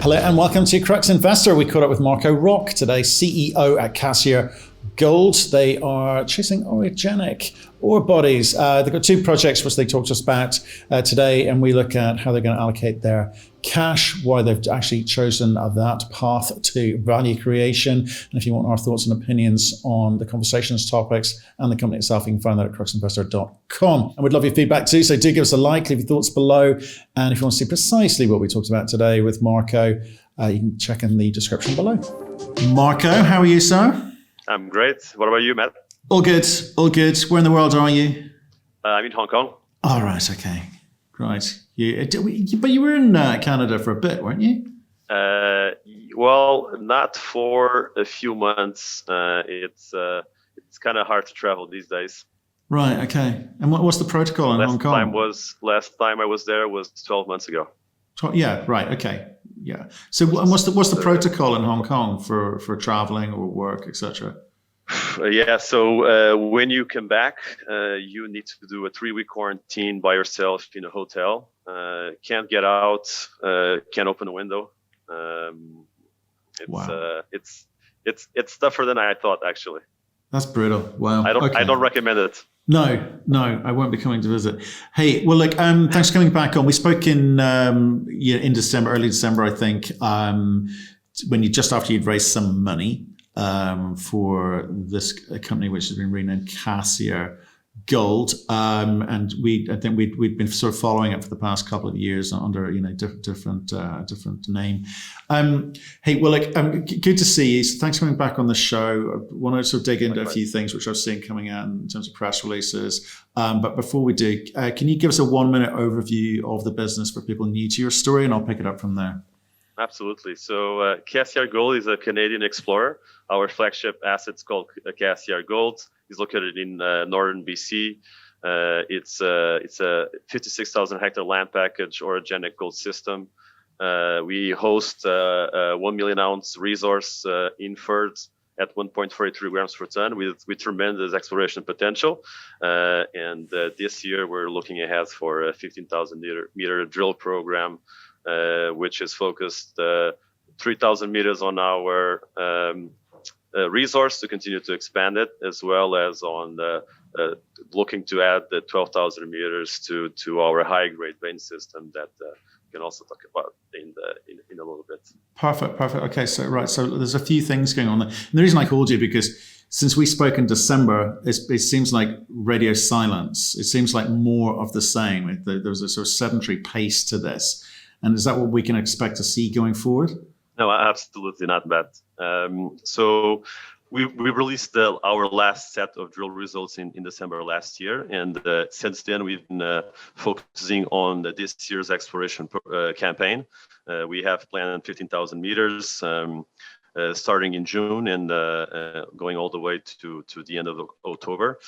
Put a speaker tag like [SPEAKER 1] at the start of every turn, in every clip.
[SPEAKER 1] Hello and welcome to Crux Investor. We caught up with Roque today, CEO at Cassiar Gold. They are chasing orogenic ore bodies. They've got two projects which they talked to us about today, and we look at how they're going to allocate their cash, why they've actually chosen that path to value creation. And if you want our thoughts and opinions on the conversations, topics, and the company itself, you can find that at cruxinvestor.com. And we'd love your feedback too, so do give us a like, leave your thoughts below. And if you want to see precisely what we talked about today with Marco, you can check in the description below. Marco, how are you, sir?
[SPEAKER 2] I'm great. What about you, Matt?
[SPEAKER 1] All good, all good. Where in the world are you?
[SPEAKER 2] I'm in Hong Kong.
[SPEAKER 1] All right, okay. Right. But you were in Canada for a bit, weren't you?
[SPEAKER 2] Well, not for a few months. It's kind of hard to travel these days.
[SPEAKER 1] Right, okay. And what's the protocol in Hong Kong?
[SPEAKER 2] Last time I was there was 12 months ago.
[SPEAKER 1] Yeah, right, okay. Yeah. So what's the protocol in Hong Kong for traveling or work, etc.?
[SPEAKER 2] Yeah, so when you come back, you need to do a 3-week quarantine by yourself in a hotel. Can't get out, can't open a window.
[SPEAKER 1] Wow.
[SPEAKER 2] It's tougher than I thought, actually.
[SPEAKER 1] That's brutal. Wow.
[SPEAKER 2] I don't recommend it.
[SPEAKER 1] No, I won't be coming to visit. Hey, well, look, thanks for coming back on. We spoke in December, early December, I think, when after you'd raised some money for this company, which has been renamed Cassiar Gold, and I think we'd been sort of following it for the past couple of years under different name. Hey, well, look, good to see you. So thanks for coming back on the show. I want to sort of dig into a few things which I've seen coming out in terms of press releases. But before we do, can you give us a 1-minute overview of the business for people new to your story, and I'll pick it up from there. Absolutely.
[SPEAKER 2] So Cassiar Gold is a Canadian explorer. Our flagship asset is called Cassiar Gold. It's located in northern BC. It's a 56,000 hectare land package orogenic gold system. We host a 1 million ounce resource inferred at 1.43 grams per ton with tremendous exploration potential. And this year we're looking ahead for a 15,000 meter drill program, which is focused 3,000 meters on our resource to continue to expand it, as well as on looking to add the 12,000 meters to our high-grade vein system that we can also talk about in a little bit. Perfect. Okay, so there's a few things going on there. And the reason I called you, because since we spoke in December, it seems like radio silence. It seems like more of the same. There's a sort of sedentary pace to this. And is that what we can expect to see going forward? No, absolutely not, Matt. So we released our last set of drill results in December last year. And since then, we've been focusing on this year's exploration campaign. We have planned 15,000 meters starting in June and going all the way to the end of October.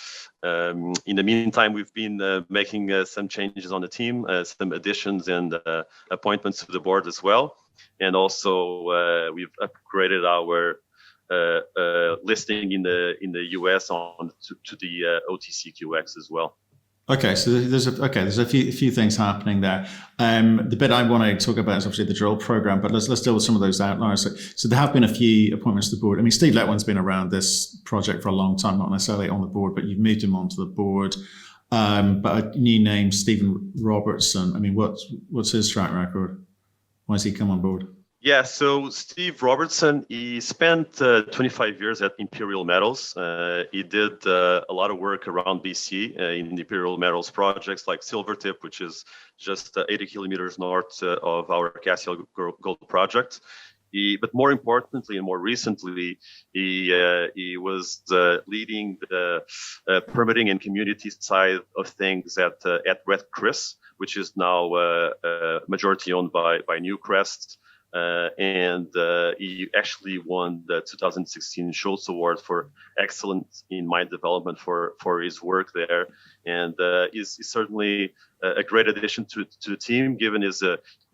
[SPEAKER 2] In the meantime, we've been making some changes on the team, some additions and appointments to the board as well. And also, we've upgraded our listing in the US to the OTCQX as well. Okay, so there's a few things happening there. The bit I want to talk about is obviously the drill program, but let's deal with some of those outliers. So there have been a few appointments to the board. I mean, Steve Letwin's been around this project for a long time, not necessarily on the board, but you've moved him onto the board. But a new name, Stephen Robertson. I mean, what's his track record? Why has he come on board? Yeah, so Steve Robertson, he spent 25 years at Imperial Metals. He did a lot of work around BC in the Imperial Metals projects like Silvertip, which is just 80 kilometers north of our Cassiar Gold Project. But more importantly and more recently, he was leading the permitting and community side of things at Red Chris, which is now majority owned by Newcrest. And he actually won the 2016 Schultz Award for excellence in mine development for his work there, and is certainly a great addition to the team, given his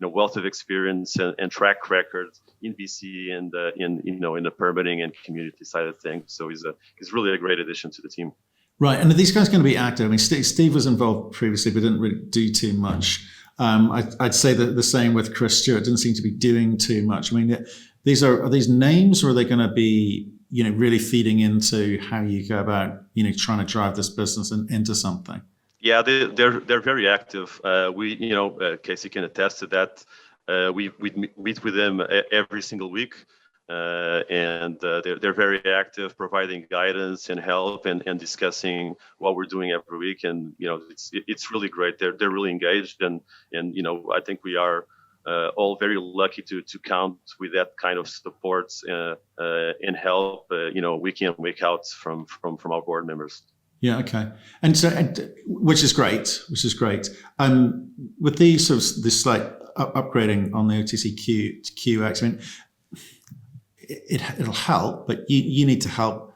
[SPEAKER 2] wealth of experience and track record in BC and in the permitting and community side of things. So he's really a great addition to the team. Right, and are these guys going to be active? I mean, Steve was involved previously, but didn't really do too much.
[SPEAKER 1] I'd say that the same with Chris Stewart. Didn't seem to be doing too much. I mean, are these names, or are they going to be, really feeding into how you go about, trying to drive this business into something?
[SPEAKER 2] Yeah, they're very active. Kaesy can attest to that. We meet with them every single week, and they're very active, providing guidance and help and discussing what we're doing every week. And it's really great. They're really engaged, and I think we are all very lucky to count with that kind of support and help, week in, week out from our board members.
[SPEAKER 1] Yeah. Okay. And so, which is great. With the sort of this slight upgrading on the OTCQX, I mean, it'll help, but you need to help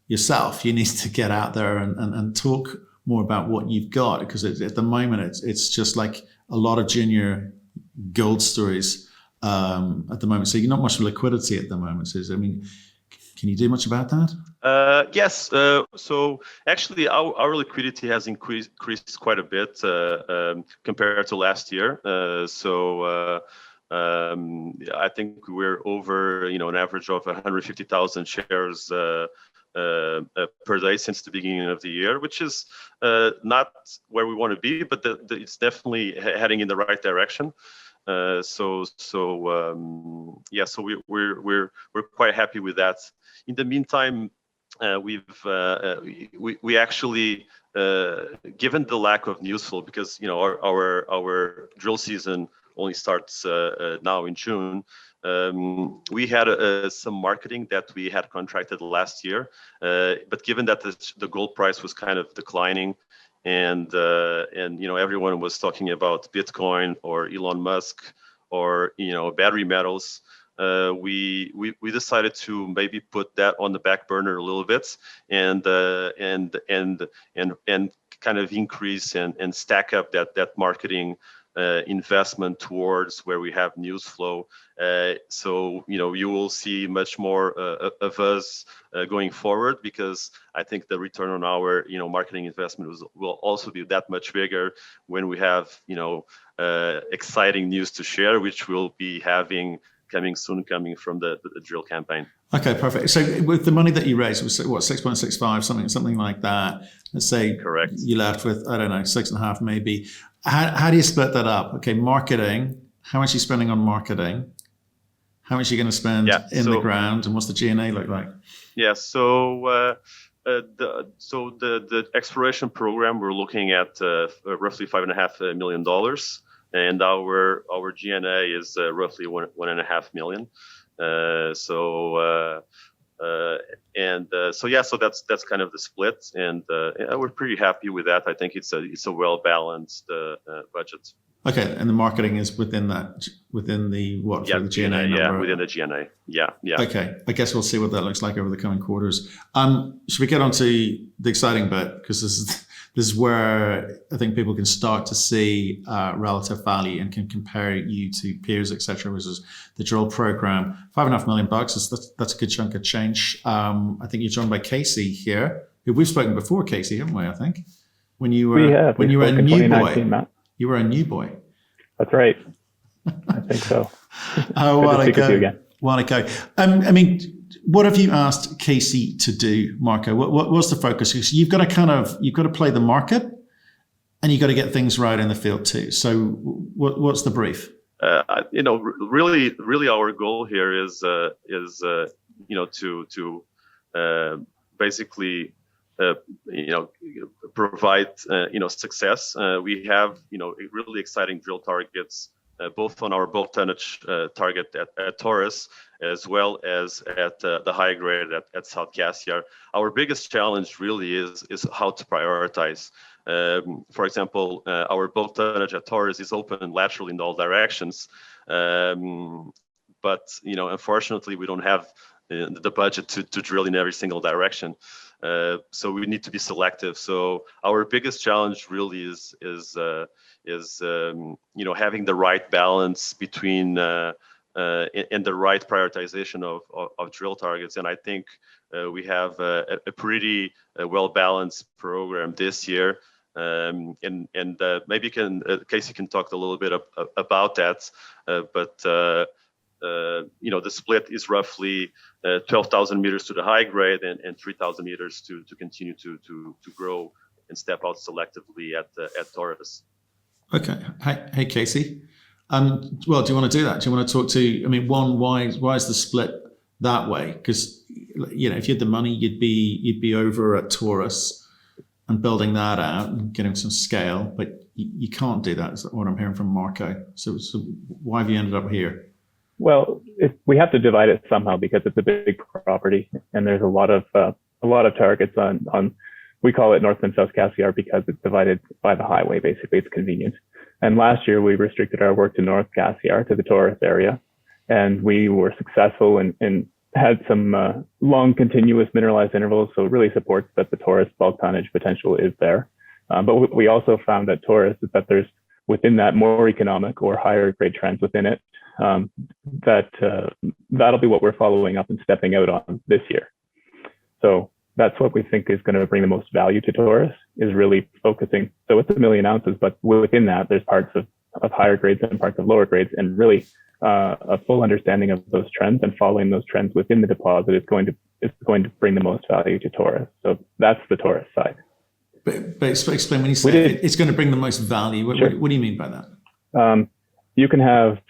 [SPEAKER 1] yourself. You need to get out there and talk more about what you've got, because at the moment it's just like a lot of junior gold stories at the moment. So you're not much liquidity at the moment. So, I mean, can you do much about that?
[SPEAKER 2] Yes. So actually, our liquidity has increased quite a bit compared to last year. I think we're over, an average of 150,000 shares per day since the beginning of the year, which is not where we want to be, but it's definitely heading in the right direction. So we're quite happy with that. In the meantime, we actually, given the lack of news flow, because our drill season only starts now in June. We had some marketing that we had contracted last year, but given that the gold price was kind of declining, and everyone was talking about Bitcoin or Elon Musk or battery metals, we decided to maybe put that on the back burner a little bit and kind of increase and stack up that marketing investment towards where we have news flow. So you will see much more of us going forward, because I think the return on our marketing investment will also be that much bigger when we have exciting news to share, which we'll be coming from the drill campaign.
[SPEAKER 1] Okay, perfect. So with the money that you raised, was what, 6.65, something like that? Let's say
[SPEAKER 2] correct.
[SPEAKER 1] You left with, I don't know, 6.5 maybe. How do you split that up? Okay, marketing. How much are you spending on marketing? How much are you going to spend in the ground, and what's the G&A look like? Yeah.
[SPEAKER 2] So the exploration program, we're looking at roughly $5.5 million, and our G&A is roughly $1.5 million. So that's kind of the split, and we're pretty happy with that. I think it's a well balanced budget.
[SPEAKER 1] Okay, and the marketing is within the what?
[SPEAKER 2] Yeah,
[SPEAKER 1] for the G&A
[SPEAKER 2] number?
[SPEAKER 1] Yeah,
[SPEAKER 2] within the G&A. Yeah.
[SPEAKER 1] Okay, I guess we'll see what that looks like over the coming quarters. Should we get on to the exciting bit, because this is where I think people can start to see relative value and can compare you to peers, etc. Versus the drill program. $5.5 million, that's a good chunk of change. I think you're joined by Kaesy here, who we've spoken before, Kaesy, haven't we? I think when you were a new boy.
[SPEAKER 3] Matt.
[SPEAKER 1] You were a new boy.
[SPEAKER 3] That's right. I think so.
[SPEAKER 1] Oh, while ago. I mean, what have you asked Kaesy to do, Marco? What's the focus? Because you've got to play the market, and you've got to get things right in the field too. So, what's the brief? Really, our goal here is to basically provide success. We have really exciting drill targets, both on our bulk-tonnage target at Taurus, as well as at the high grade at South Cassiar. Our biggest challenge really is how to prioritize. For example, our bulk-tonnage at Taurus is open laterally in all directions, but unfortunately we don't have the budget to drill in every single direction. So we need to be selective. So our biggest challenge really is having the right balance between and the right prioritization of drill targets. And I think we have a pretty well balanced program this year.
[SPEAKER 2] And maybe Kaesy can talk a little bit about that. But the split is roughly 12,000 meters to the high grade and 3,000 meters to continue to grow and step out selectively at Taurus.
[SPEAKER 1] Okay. Hey, Kaesy. Well, do you want to do that? Do you want to talk to? I mean, why is the split that way? Because if you had the money, you'd be over at Taurus and building that out and getting some scale, but you can't do that. Is what I'm hearing from Marco. So why have you ended up here?
[SPEAKER 3] Well, we have to divide it somehow because it's a big property, and there's a lot of targets on. We call it North and South Cassiar because it's divided by the highway. Basically, it's convenient. And last year we restricted our work to North Cassiar, to the Taurus area, and we were successful and had some long continuous mineralized intervals. So it really supports that the Taurus bulk tonnage potential is there. But we also found that Taurus is that there's within that more economic or higher grade trends within it. That'll be what we're following up and stepping out on this year. So that's what we think is going to bring the most value to Taurus, is really focusing. So it's 1 million ounces, but within that, there's parts of higher grades and parts of lower grades, and really a full understanding of those trends and following those trends within the deposit is going to bring the most value to Taurus. So that's the Taurus side.
[SPEAKER 1] But explain, when you say it's going to bring the most value, what do you mean by that?
[SPEAKER 3] You can have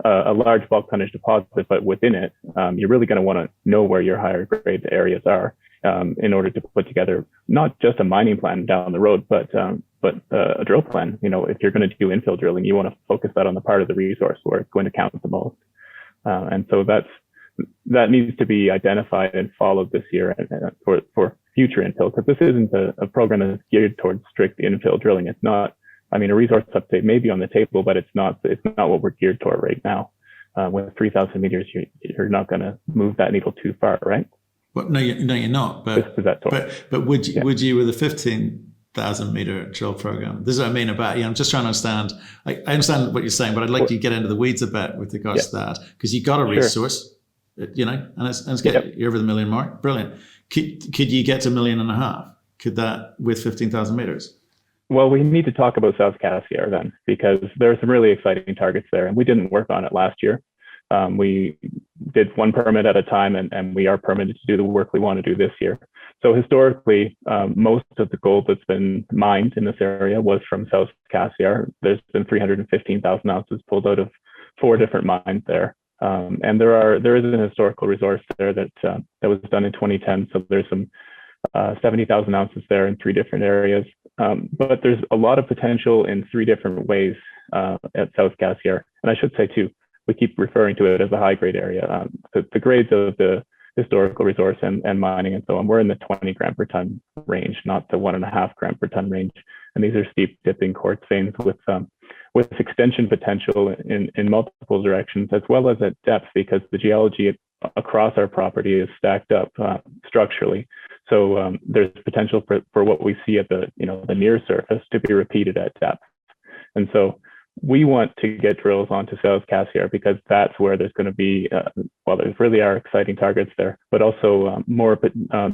[SPEAKER 3] a large bulk tonnage deposit, but within it, you're really going to want to know where your higher grade areas are in order to put together not just a mining plan down the road, but a drill plan. If you're going to do infill drilling, you want to focus that on the part of the resource where it's going to count the most. And so that needs to be identified and followed this year for future infill, because this isn't a program that's geared towards strict infill drilling. It's not. I mean, a resource update may be on the table, but it's not what we're geared toward right now. With 3,000 meters, you're not going to move that needle too far, right?
[SPEAKER 1] Well, no, you're not. But would you with a 15,000 meter drill program? This is what I mean about. I'm just trying to understand. I understand what you're saying, but I'd like you to get into the weeds a bit with regards to that, because you got a resource, and it's good. You're over the million mark. Brilliant. Could you get to 1.5 million? Could that with 15,000 meters?
[SPEAKER 3] Well, we need to talk about South Cassiar then, because there are some really exciting targets there, and we didn't work on it last year. We did one permit at a time, and we are permitted to do the work we want to do this year. So historically, most of the gold that's been mined in this area was from South Cassiar. There's been 315,000 ounces pulled out of 4 different mines there. And there is an historical resource there that was done in 2010. So there's some 70,000 ounces there in 3 different areas. But there's a lot of potential in 3 different ways at South Cassiar. And I should say too, we keep referring to it as a high grade area. The grades of the historical resource and mining and so on, we're in the 20 gram per ton range, not the 1.5 gram per ton range. And these are steep dipping quartz veins with extension potential in multiple directions, as well as at depth, because the geology across our property is stacked up structurally. So there's potential for what we see at the near surface to be repeated at depth. And so we want to get drills onto South Cassiar because that's where there's going to be, there's really are exciting targets there, but also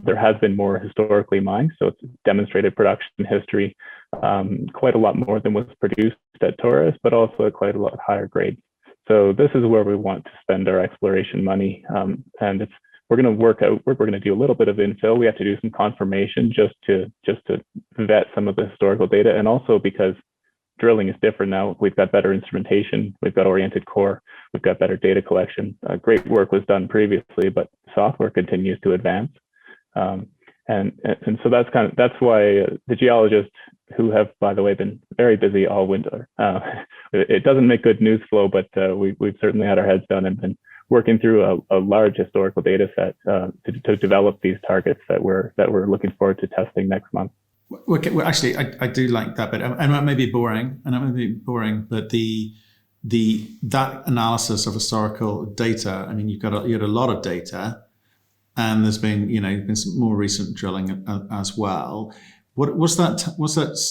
[SPEAKER 3] there has been more historically mined. So it's demonstrated production history, quite a lot more than was produced at Taurus, but also quite a lot higher grade. So this is where we want to spend our exploration money. And we're going to work out, we're going to do a little bit of infill. We have to do some confirmation just to vet some of the historical data. And also because drilling is different now. We've got better instrumentation. We've got oriented core. We've got better data collection. Great work was done previously, but software continues to advance. And so that's why the geologists, who have, by the way, been very busy all winter. It doesn't make good news flow, but we've certainly had our heads down and been working through a large historical data set to develop these targets that we're looking forward to testing next month.
[SPEAKER 1] Well, actually, I do like that bit, and that may be boring, but that analysis of historical data. I mean, you had a lot of data, and there's been some more recent drilling as well. What's that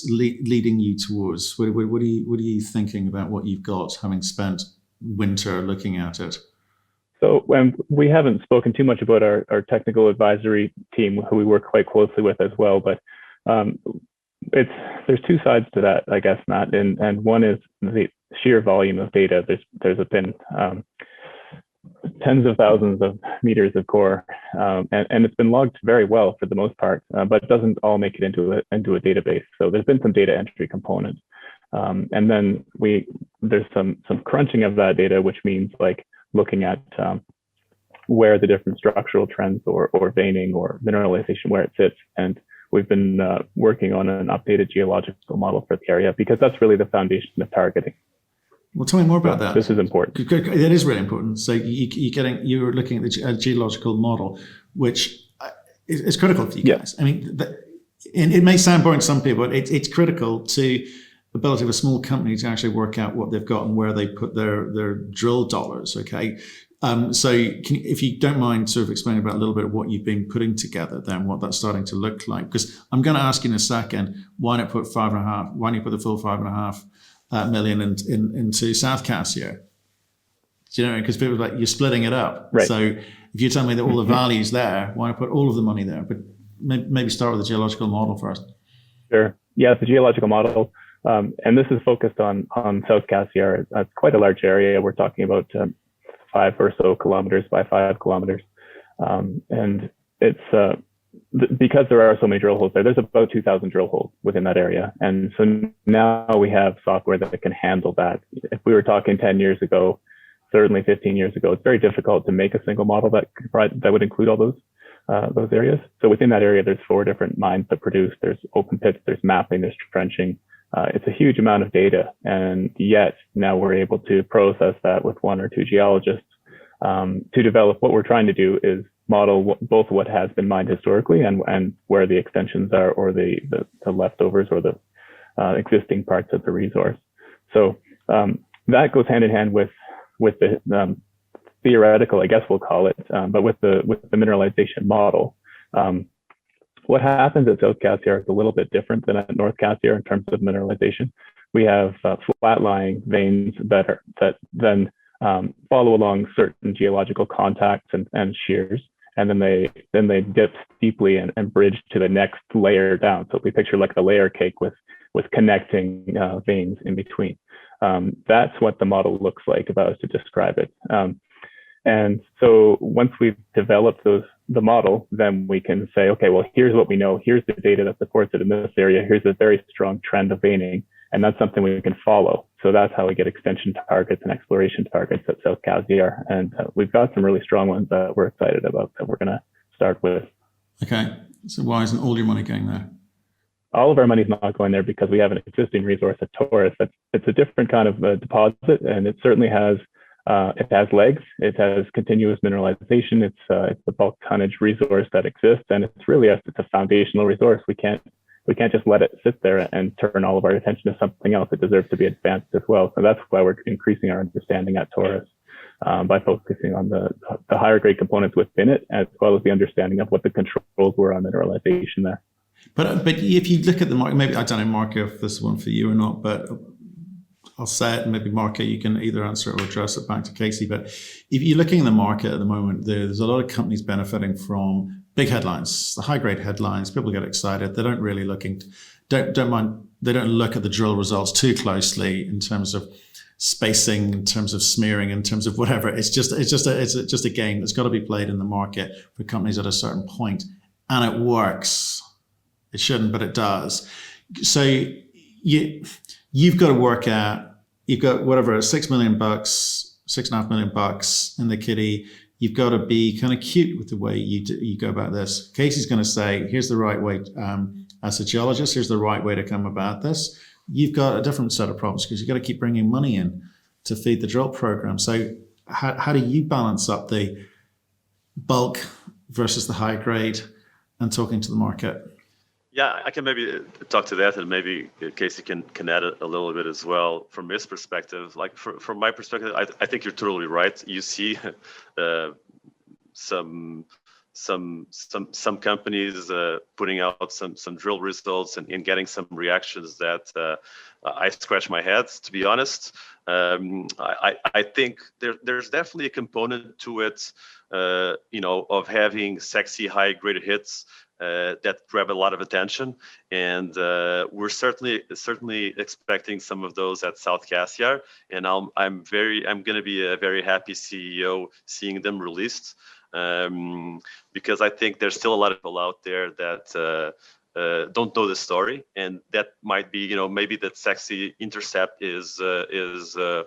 [SPEAKER 1] leading you towards? What are you thinking about what you've got, having spent winter looking at it?
[SPEAKER 3] So we haven't spoken too much about our technical advisory team, who we work quite closely with as well, but there's two sides to that, I guess, Matt, and one is the sheer volume of data. There's been tens of thousands of meters of core, and it's been logged very well for the most part, but it doesn't all make it into a database. So there's been some data entry components, and then there's some crunching of that data, which means like looking at where the different structural trends or veining or mineralization, where it sits. And we've been working on an updated geological model for the area because that's really the foundation of targeting.
[SPEAKER 1] Well, tell me more about that.
[SPEAKER 3] This is important.
[SPEAKER 1] It is really important. So you're looking at the geological model, which is critical for you guys. I mean, it may sound boring to some people, but it's critical to the ability of a small company to actually work out what they've got and where they put their drill dollars. Okay. So if you don't mind sort of explaining about a little bit of what you've been putting together then, what that's starting to look like, because I'm going to ask you in a second, why not put why don't you put the full 5.5 million into South Cassiar? Do you know, because people are like, you're splitting it up.
[SPEAKER 3] Right.
[SPEAKER 1] So if you tell me that all the value's there, why not put all of the money there? But maybe start with the geological model first.
[SPEAKER 3] Sure. Yeah, the geological model. And this is focused on South Cassiar. It's quite a large area. We're talking about 5 or so kilometers by 5 kilometers. And it's because there are so many drill holes there's about 2,000 drill holes within that area. And so now we have software that can handle that. If we were talking 10 years ago, certainly 15 years ago, it's very difficult to make a single model that would include all those areas. So within that area, there's 4 different mines that produce. There's open pits, there's mapping, there's trenching. It's a huge amount of data, and yet now we're able to process that with 1 or 2 geologists to develop. What we're trying to do is model both what has been mined historically and where the extensions are, or the leftovers or the existing parts of the resource. So that goes hand in hand with the theoretical, I guess we'll call it, but with the mineralization model. What happens at South Cassiar is a little bit different than at North Cassiar in terms of mineralization. We have flat-lying veins that then follow along certain geological contacts and shears, and then they dip steeply and bridge to the next layer down. So if we picture like a layer cake with connecting veins in between. That's what the model looks like if I was to describe it. And so once we've developed the model, then we can say, okay, well, here's what we know. Here's the data that supports it in this area. Here's a very strong trend of veining. And that's something we can follow. So that's how we get extension targets and exploration targets at South Cassiar. And we've got some really strong ones that we're excited about that we're going to start with.
[SPEAKER 1] Okay. So why isn't all your money going there?
[SPEAKER 3] All of our money's not going there because we have an existing resource at Taurus. It's a different kind of deposit, and it certainly has legs. It has continuous mineralization. It's the bulk tonnage resource that exists, and it's a foundational resource. We can't just let it sit there and turn all of our attention to something else. It deserves to be advanced as well. So that's why we're increasing our understanding at Taurus by focusing on the higher grade components within it, as well as the understanding of what the controls were on mineralization there.
[SPEAKER 1] But if you look at the market, maybe I don't know, Marco, if this is one for you or not, but I'll say it, and maybe Marco, you can either answer it or address it back to Kaesy. But if you're looking in the market at the moment, there's a lot of companies benefiting from big headlines, the high grade headlines. People get excited. They don't really don't mind. They don't look at the drill results too closely in terms of spacing, in terms of smearing, in terms of whatever. It's just a game that's got to be played in the market for companies at a certain point, and it works. It shouldn't, but it does. So you've got to work out. You've got whatever $6 million, $6.5 million in the kitty. You've got to be kind of cute with the way you go about this. Casey's going to say, here's the right way, as a geologist, here's the right way to come about this. You've got a different set of problems because you've got to keep bringing money in to feed the drill program. So how do you balance up the bulk versus the high grade and talking to the market?
[SPEAKER 2] Yeah, I can maybe talk to that, and maybe Kaesy can add a little bit as well from his perspective. Like from my perspective, I think you're totally right. You see some companies putting out some drill results and getting some reactions that I scratch my head, to be honest. I think there's definitely a component to it, of having sexy high-grade hits that grab a lot of attention, and we're certainly expecting some of those at South Cassiar, and I'm going to be a very happy CEO seeing them released, because I think there's still a lot of people out there that don't know the story, and that might be, maybe that sexy intercept is what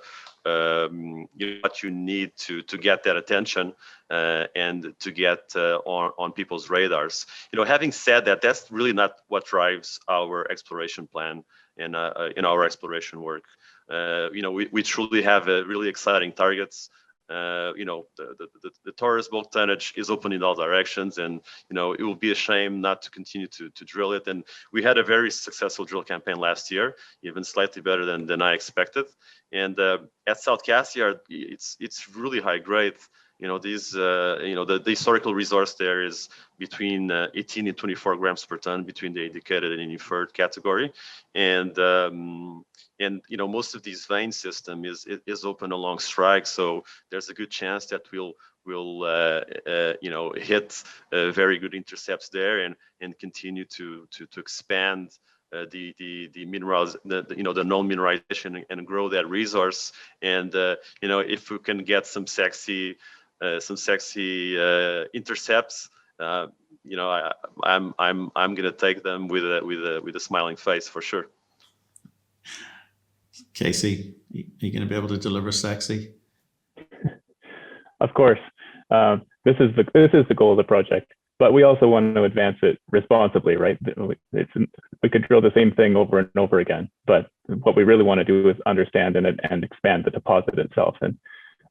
[SPEAKER 2] you need to get that attention and to get on people's radars. Having said that, that's really not what drives our exploration plan and in our exploration work. We truly have really exciting targets. The Taurus bulk-tonnage is open in all directions, and it will be a shame not to continue to drill it. And we had a very successful drill campaign last year, even slightly better than I expected. And at South Cassiar, it's really high grade. The historical resource there is between 18 and 24 grams per ton between the indicated and inferred category, and most of these vein system is open along strike, so there's a good chance that we'll hit very good intercepts there and continue to expand the minerals, the known mineralization, and grow that resource. And if we can get some sexy intercepts, I'm gonna take them with a smiling face for sure.
[SPEAKER 1] Kaesy, are you going to be able to deliver sexy?
[SPEAKER 3] Of course, this is the goal of the project, but we also want to advance it responsibly, right? We could drill the same thing over and over again, but what we really want to do is understand and expand the deposit itself, and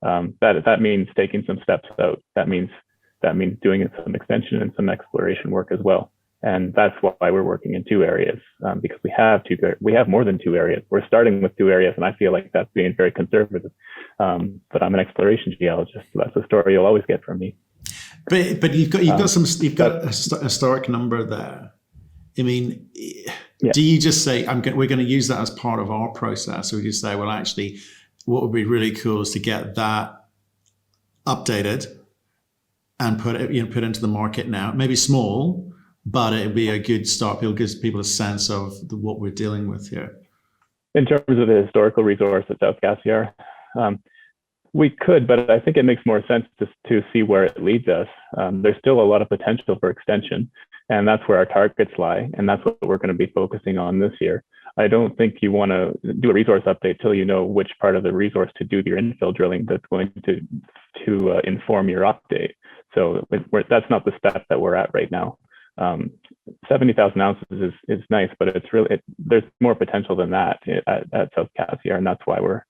[SPEAKER 3] that means taking some steps out. That means doing some extension and some exploration work as well. And that's why we're working in two areas, because we have more than two areas. We're starting with two areas, and I feel like that's being very conservative. But I'm an exploration geologist, so that's the story you'll always get from me.
[SPEAKER 1] But you've got a historic number there. I mean, yeah. Do you just say we're going to use that as part of our process, or do you say, well, actually, what would be really cool is to get that updated and put into the market now, maybe small, but it'd be a good start. It gives people a sense of what we're dealing with here.
[SPEAKER 3] In terms of the historical resource at South Cassiar, we could, but I think it makes more sense to see where it leads us. There's still a lot of potential for extension, and that's where our targets lie, and that's what we're going to be focusing on this year. I don't think you want to do a resource update till you know which part of the resource to do your infill drilling that's going to inform your update. So that's not the step that we're at right now. 70,000 ounces is nice, but there's more potential than that at South Cassiar, and that's why we're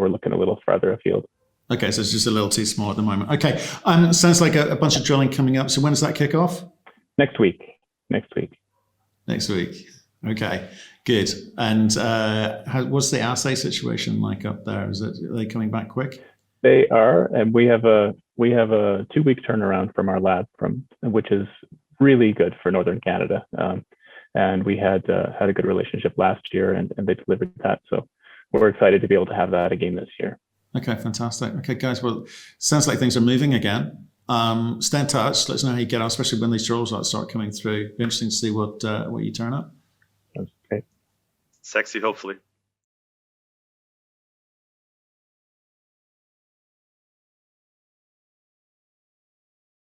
[SPEAKER 3] looking a little farther afield.
[SPEAKER 1] Okay, so it's just a little too small at the moment. Okay, sounds like a bunch of drilling coming up. So when does that kick off?
[SPEAKER 3] Next week.
[SPEAKER 1] Okay, good. And what's the assay situation like up there? Are they coming back quick?
[SPEAKER 3] They are, and we have a 2-week turnaround from our lab, which is really good for Northern Canada. And we had a good relationship last year, and they delivered that. So we're excited to be able to have that again this year. Okay,
[SPEAKER 1] fantastic. Okay, guys, well, sounds like things are moving again. Stay in touch. Let us know how you get on, especially when these draws start coming through. Be interesting to see what you turn up.
[SPEAKER 3] That's great.
[SPEAKER 2] Sexy, hopefully.